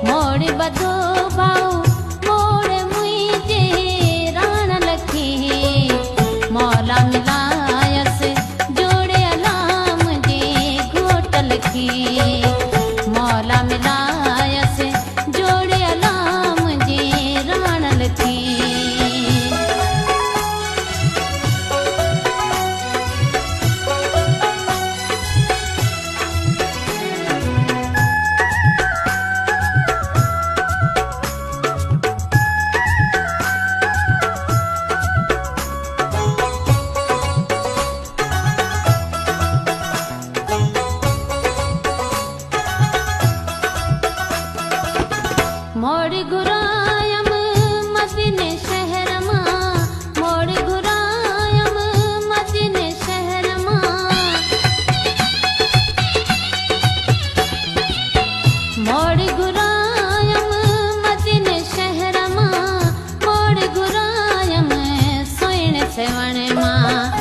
मोड़ बधो भाऊ मोड़ मुझे राण लखी मौला मिलायस जोड़े अलाम जे घोट लखी मौला मिलायस जोड़े अलाम जे राण लखी मोड़ घुरायम मदीने शहर मां मोड़ घुरायम मदीने शहर मां मोड़ घुरायम मदीने शहर मां मोड़ घुरायम सोइण सेवण मां